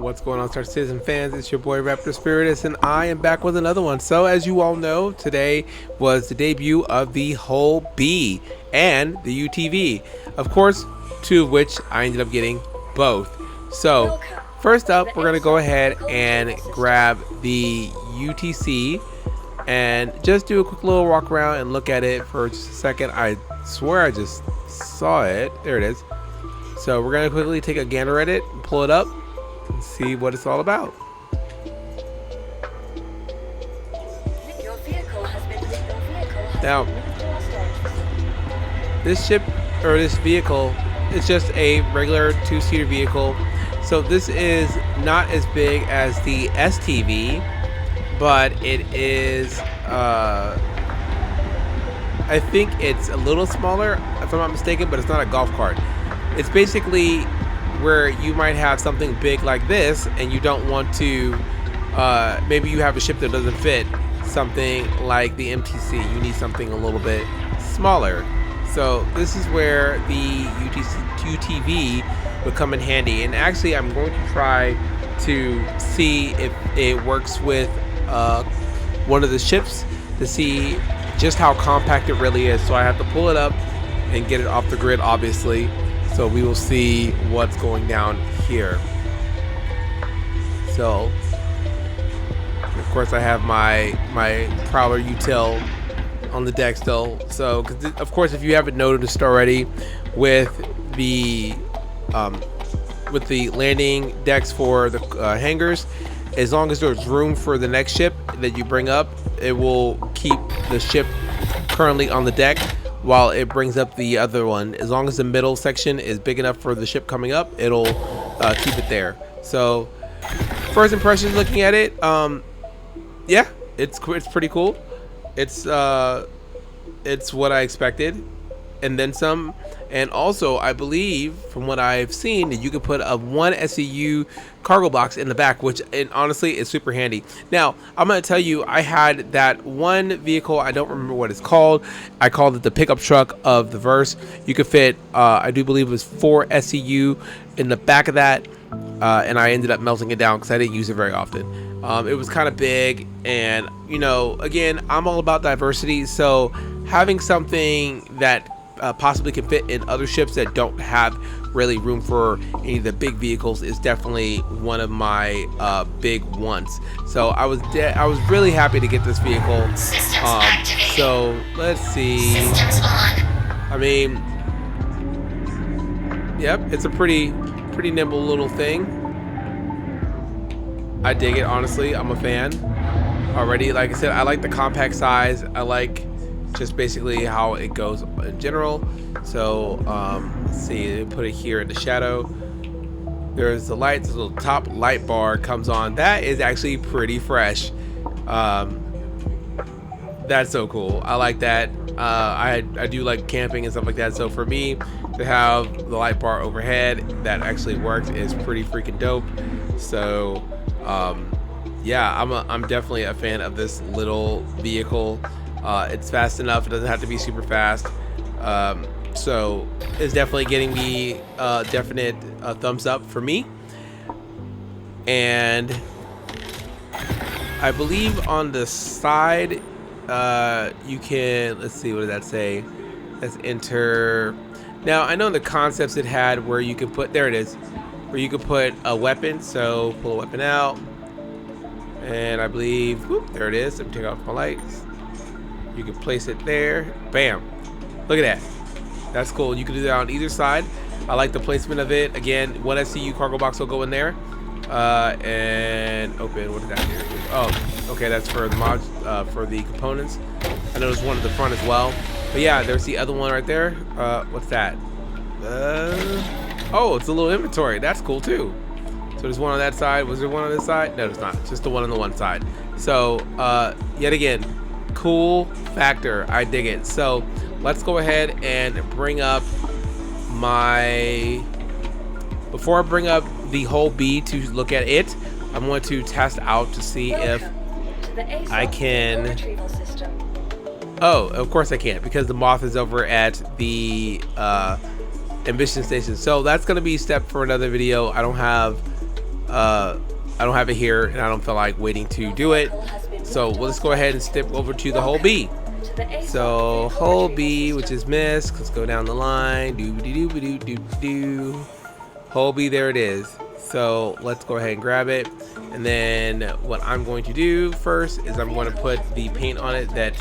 What's going on, Star Citizen fans? It's your boy Raptor Spiritus, and I am back with another one. So, as you all know, today was the debut of the Whole B and the UTV. Of course, two of which I ended up getting both. So, first up, we're going to go ahead and grab the UTC and just do a quick little walk around and look at it for just a second. I swear I just saw it. There it is. So we're going to quickly take a gander at it, pull it up, and see what it's all about. Now, this ship, or this vehicle, is just a regular two-seater vehicle. So this is not as big as the STV, but it is, I think it's a little smaller, if I'm not mistaken, but it's not a golf cart. It's basically where you might have something big like this and you don't want to, maybe you have a ship that doesn't fit something like the MTC. You need something a little bit smaller. So this is where the UTV would come in handy. And actually, I'm going to try to see if it works with one of the ships to see just how compact it really is. So I have to pull it up and get it off the grid, obviously. So we will see what's going down here. So, of course, I have my Prowler util on the deck still. So, of course, if you haven't noticed already, with the landing decks for the hangars, as long as there's room for the next ship that you bring up, it will keep the ship currently on the deck while it brings up the other one. As long as the middle section is big enough for the ship coming up, it'll keep it there. So first impressions looking at it, yeah, it's pretty cool. It's what I expected and then some. And also, I believe from what I've seen that you can put a 1 SEU cargo box in the back, which honestly is super handy. Now, I'm going to tell you, I had that one vehicle. I don't remember what it's called. I called it the pickup truck of the verse. You could fit, I do believe it was 4 SEU in the back of that. And I ended up melting it down because I didn't use it very often. It was kind of big. And, you know, again, I'm all about diversity. So having something that possibly can fit in other ships that don't have really room for any of the big vehicles is definitely one of my big ones. So I was really happy to get this vehicle. So let's see. I mean, yep, it's a pretty nimble little thing. I dig it, honestly. I'm a fan already. Like I said, I like the compact size. I like just basically how it goes in general. So let's see, put it here in the shadow. There's the lights, the little top light bar comes on. That is actually pretty fresh. That's so cool. I like that. I do like camping and stuff like that. So for me to have the light bar overhead that actually works is pretty freaking dope. So yeah, I'm definitely a fan of this little vehicle. It's fast enough. It doesn't have to be super fast. So it's definitely getting me definite thumbs up for me. And I believe on the side, you can, let's see, what did that say? Let's enter. Now, I know the concepts it had where you could put, there it is, where you could put a weapon. So pull a weapon out. And I believe, whoop, there it is. Let me take off my lights. You can place it there. Bam. Look at that. That's cool. You can do that on either side. I like the placement of it. Again, 1 SCU cargo box will go in there. And open. What is that here? Oh, okay. That's for the mods, for the components. I know there's one at the front as well. But yeah, there's the other one right there. What's that? Oh, it's a little inventory. That's cool too. So there's one on that side. Was there one on this side? No, there's not. Just the one on the one side. So yet again, cool factor. I dig it. So let's go ahead and bring up before I bring up the whole B to look at it, I'm going to test out to see if I can. Oh, of course I can't, because the moth is over at the ambition station. So that's going to be step for another video. I don't have I don't have it here, and I don't feel like waiting to do it. So let's go ahead and step over to the hull B. So hull B, which is MISC. Let's go down the line. Do. Hull B, there it is. So let's go ahead and grab it. And then what I'm going to do first is I'm going to put the paint on it that,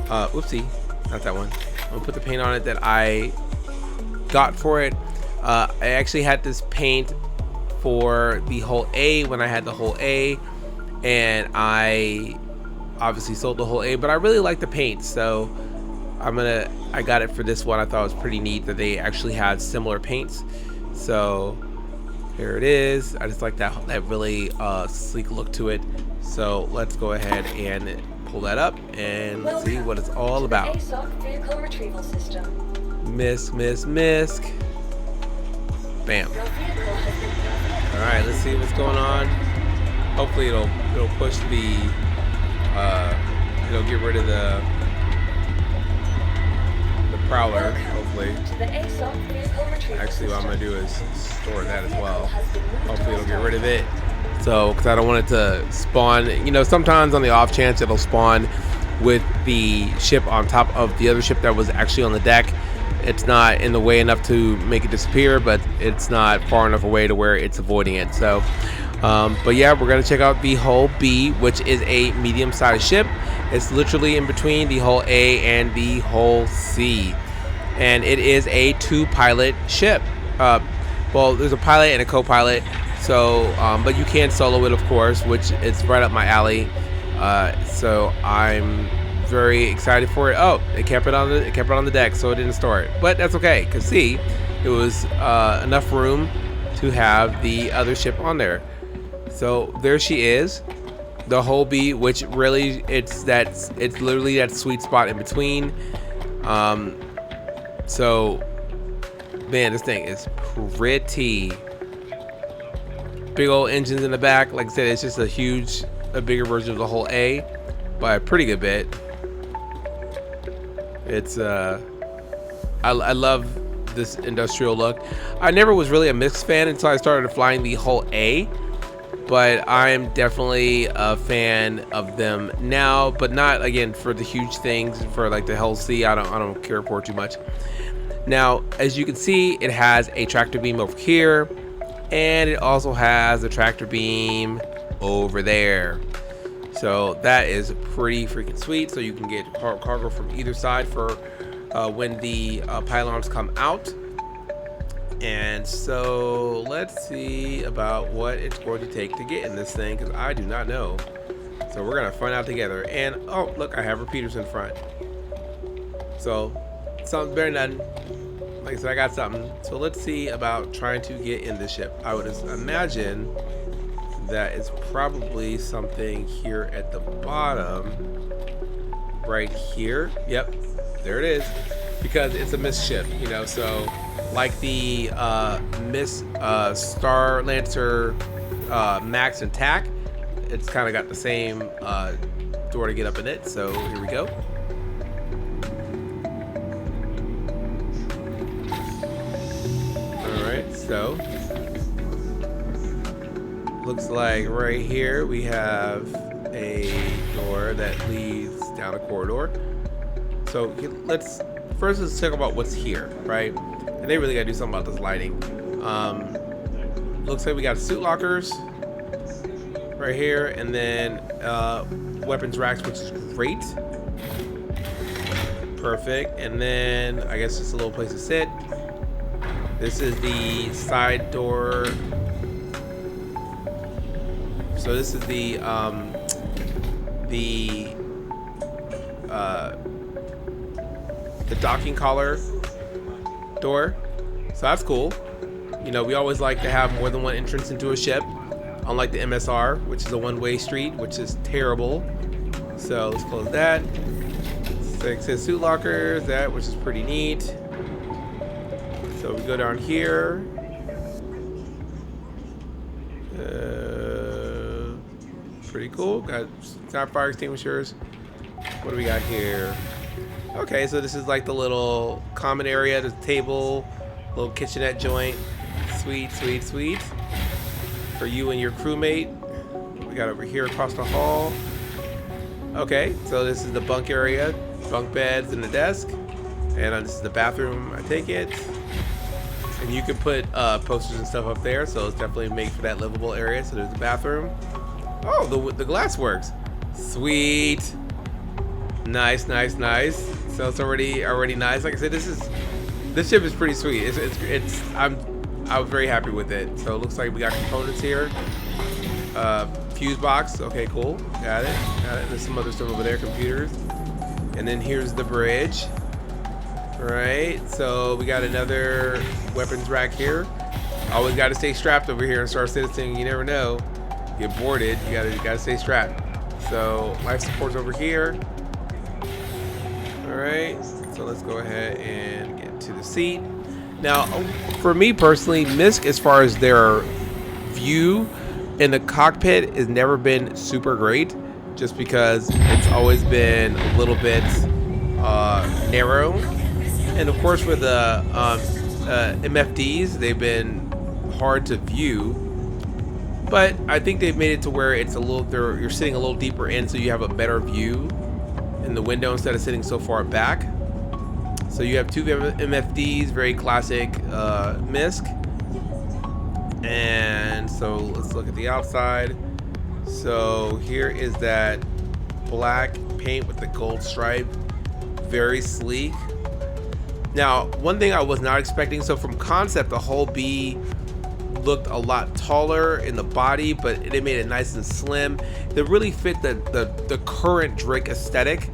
oopsie, not that one. I'm gonna put the paint on it that I got for it. I actually had this paint for the hull A when I had the hull A, and I obviously sold the hull A, but I really like the paint, so I got it for this one. I thought it was pretty neat that they actually had similar paints. So here it is. I just like that really sleek look to it. So let's go ahead and pull that up and let's see what it's all about. MISC. Bam. All right, let's see what's going on. Hopefully it'll push the it'll get rid of the prowler, hopefully. Actually, what I'm gonna do is store that as well. Hopefully it'll get rid of it. So, because I don't want it to spawn, you know, sometimes on the off chance it'll spawn with the ship on top of the other ship that was actually on the deck. It's not in the way enough to make it disappear, but it's not far enough away to where it's avoiding it. So, but yeah, we're gonna check out the hull B, which is a medium-sized ship. It's literally in between the hull A and the hull C, and it is a 2-pilot ship. Well, there's a pilot and a co-pilot. So, but you can solo it, of course, which is right up my alley. So I'm very excited for it. Oh, it kept it on the deck, so it didn't store it. But that's okay, cause see, it was enough room to have the other ship on there. So there she is, the hull B, which really it's literally that sweet spot in between. So man, this thing is pretty. Big old engines in the back. Like I said, it's just a bigger version of the hull A by a pretty good bit. It's I love this industrial look. I never was really a MISC fan until I started flying the hull A, but I am definitely a fan of them now, but not again for the huge things. For like the hull C, I don't care for too much. Now, as you can see, it has a tractor beam over here, and it also has a tractor beam over there. So that is pretty freaking sweet. So you can get cargo from either side for when the pylons come out. And so let's see about what it's going to take to get in this thing, because I do not know. So we're gonna find out together. And oh, look, I have repeaters in front. So something better than nothing. Like I said, I got something. So let's see about trying to get in this ship. I would imagine that it's probably something here at the bottom, right here. Yep, there it is, because it's a MISC ship, you know. So like the MISC Star Lancer Max and TAC, it's kind of got the same door to get up in it. So here we go. So looks like right here we have a door that leads down a corridor. So let's talk about what's here, right? And they really gotta do something about this lighting. Looks like we got suit lockers right here, and then weapons racks, which is great. Perfect. And then I guess just a little place to sit. This is the side door. So this is the docking collar door. So that's cool. You know, we always like to have more than one entrance into a ship, unlike the MSR, which is a one-way street, which is terrible. So let's close that. So it says suit lockers, that, which is pretty neat. So we go down here. Pretty cool. Got fire extinguishers. What do we got here? Okay, so this is like the little common area, the table, little kitchenette joint. Sweet, sweet, sweet. for you and your crewmate. We got over here across the hall. Okay, so this is the bunk area, bunk beds and the desk. And this is the bathroom, I take it. And you can put posters and stuff up there, so it's definitely made for that livable area. So there's the bathroom. Oh, the glass works. Sweet. Nice, nice, nice. So it's already nice. Like I said, this ship is pretty sweet. I was very happy with it. So it looks like we got components here. Fuse box. Okay, cool. Got it. There's some other stuff over there, computers. And then here's the bridge. Right, so we got another weapons rack here. Always got to stay strapped over here in Star Citizen. You never know, get boarded. You gotta stay strapped. So life support's over here. All right, so let's go ahead and get to the seat. Now, for me personally, MISC, as far as their view in the cockpit, has never been super great, just because it's always been a little bit narrow. And of course, with the MFDs, they've been hard to view. But I think they've made it to where it's you're sitting a little deeper in, so you have a better view in the window instead of sitting so far back. So you have two MFDs, very classic MISC. And so let's look at the outside. So here is that black paint with the gold stripe, very sleek. Now, one thing I was not expecting, so from concept, the whole B looked a lot taller in the body, but they made it nice and slim. They really fit the current Drake aesthetic.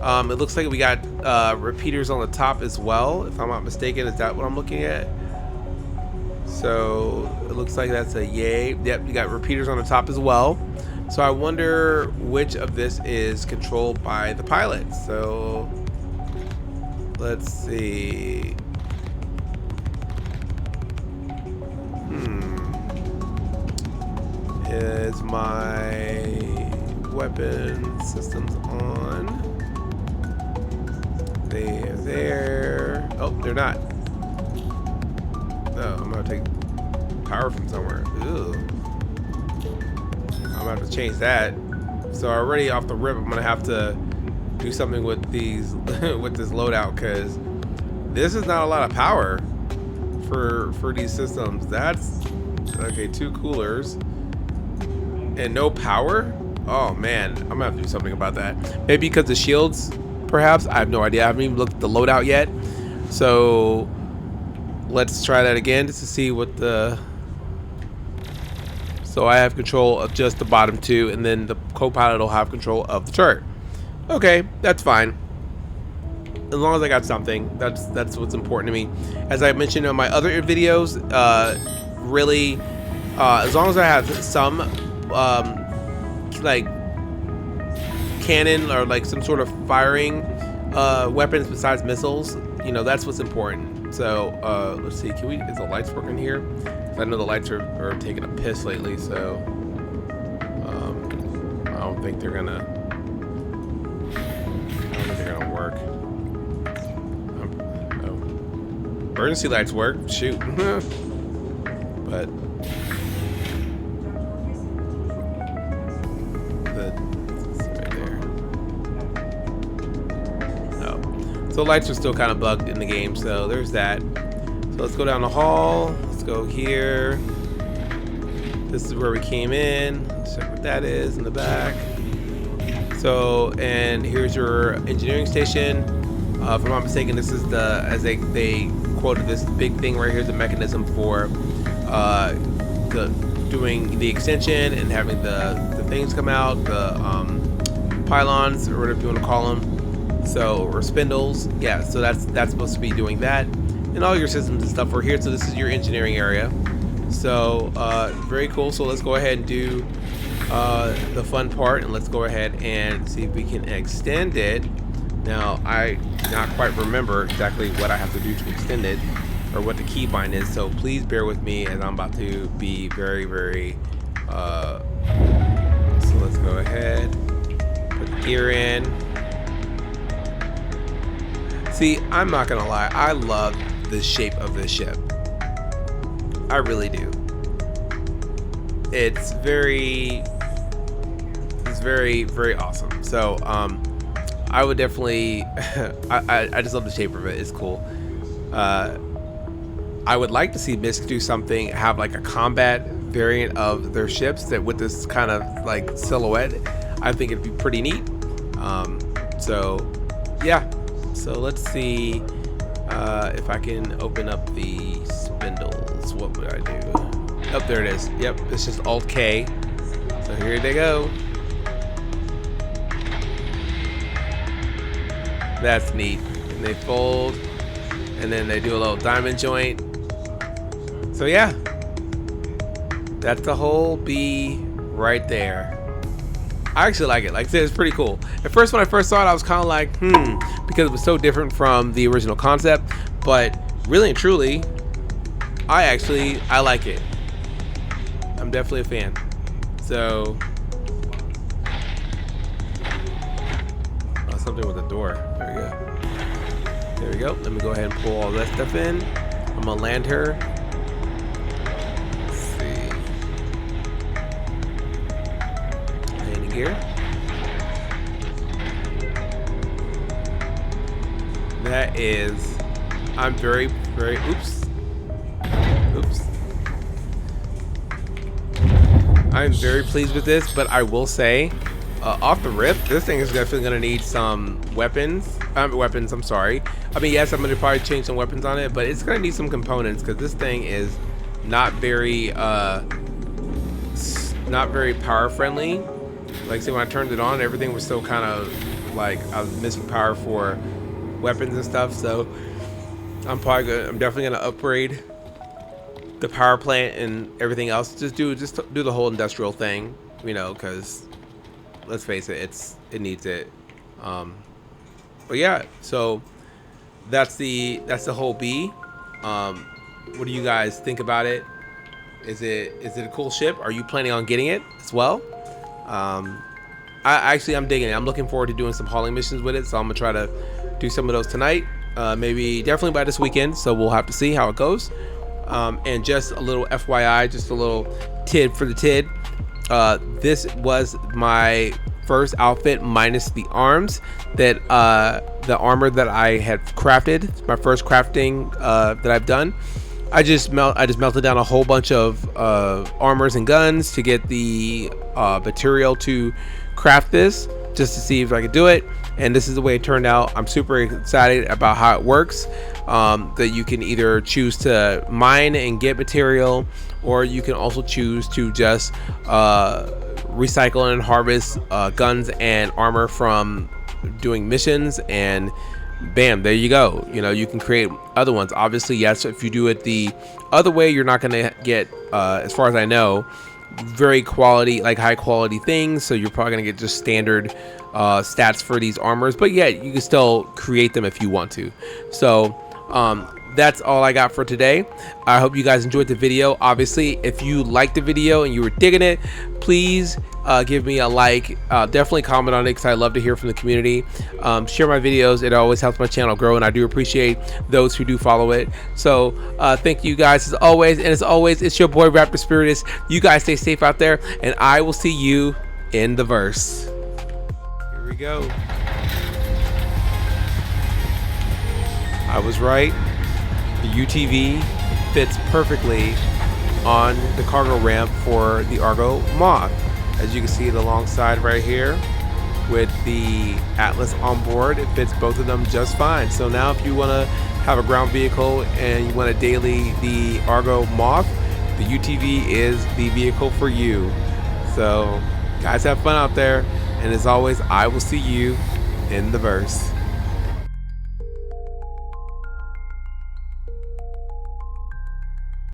It looks like we got repeaters on the top as well, if I'm not mistaken. Is that what I'm looking at? So it looks like that's a yay. Yep, you got repeaters on the top as well. So I wonder which of this is controlled by the pilot. So let's see. Is my weapon systems on? They're there. Oh, they're not. No, I'm gonna take power from somewhere. Ew. I'm gonna have to change that. So already off the rip, I'm gonna have to do something with these with this loadout, because this is not a lot of power for these systems. That's okay. 2 coolers and no power. Oh man, I'm gonna have to do something about that. Maybe because the shields, perhaps. I have no idea. I haven't even looked at the loadout yet. So let's try that again just to see what the. So I have control of just the bottom 2, and then the co-pilot will have control of the turret. Okay, that's fine. As long as I got something, that's what's important to me. As I mentioned in my other videos, really, as long as I have some like cannon or like some sort of firing weapons besides missiles, you know, that's what's important. So let's see, is the lights working here? I know the lights are taking a piss lately, so I don't think they're gonna work. Oh. Emergency lights work. Shoot. But it's right there. Oh. So lights are still kind of bugged in the game, so there's that. So let's go down the hall. Let's go here. This is where we came in. Let's check what that is in the back. So, and here's your engineering station. If I'm not mistaken, this is the, as they quoted, this big thing right here, the mechanism for doing the extension and having the things come out, the pylons, or whatever you want to call them. So, or spindles. Yeah, so that's supposed to be doing that. And all your systems and stuff are here. So this is your engineering area. So very cool. So let's go ahead and do the fun part, and let's go ahead and see if we can extend it. Now I do not quite remember exactly what I have to do to extend it, or what the keybind is, so please bear with me as I'm about to be very so let's go ahead, put the gear in. See, I'm not gonna lie, I love the shape of this ship. I really do. it's very very awesome. So I would definitely I just love the shape of it. It's cool. I would like to see Misk do something, have like a combat variant of their ships that with this kind of like silhouette. I think it'd be pretty neat. So yeah, so let's see if I can open up the spindles. What would I do? Oh, there it is. Yep, it's just Alt K. So here they go. That's neat. And they fold, and then they do a little diamond joint. So yeah, that's the whole B right there. I actually like it. Like I said, it's pretty cool. At first, when I first saw it, I was kind of like, because it was so different from the original concept. But really and truly, I like it. I'm definitely a fan. So, something with the door. There we go. There we go. Let me go ahead and pull all that stuff in. I'm gonna land her. Let's see. Landing gear. That is. I'm very. Oops. I'm very pleased with this, but I will say, off the rip, this thing is definitely going to need some weapons. I'm sorry. I mean, yes, I'm going to probably change some weapons on it, but it's going to need some components because this thing is not very power friendly. Like, see, when I turned it on, everything was still kind of like I was missing power for weapons and stuff. So I'm definitely going to upgrade the power plant and everything else. Just do the whole industrial thing, you know, because let's face it, it needs it. But yeah, so that's the whole B. What do you guys think about it? Is it a cool ship? Are you planning on getting it as well? I'm digging it. I'm looking forward to doing some hauling missions with it, so I'm gonna try to do some of those tonight. Maybe definitely by this weekend, so we'll have to see how it goes. And just a little FYI, just a little tid for the tid. This was my first outfit minus the arms the armor that I had crafted. It's my first crafting that I've done. I just melted down a whole bunch of armors and guns to get the material to craft this, just to see if I could do it. And this is the way it turned out. I'm super excited about how it works. That you can either choose to mine and get material, or you can also choose to just recycle and harvest guns and armor from doing missions, and bam, there you go. You know, you can create other ones. Obviously, yes, if you do it the other way, you're not going to get, as far as I know, very quality, like high quality things. So you're probably going to get just standard stats for these armors, but yeah, you can still create them if you want to. So that's all I got for today. I hope you guys enjoyed the video. Obviously, if you liked the video and you were digging it, please give me a like. Definitely comment on it, because I love to hear from the community. Share my videos. It always helps my channel grow, and I do appreciate those who do follow it. So thank you guys as always, and as always, it's your boy Raptor Spiritus. You guys stay safe out there, and I will see you in the verse. Here we go. I was right. The UTV fits perfectly on the cargo ramp for the Argo Moth. As you can see it alongside right here with the Atlas on board, it fits both of them just fine. So now if you want to have a ground vehicle and you want to daily the Argo Moth, the UTV is the vehicle for you. So guys, have fun out there, and as always, I will see you in the verse.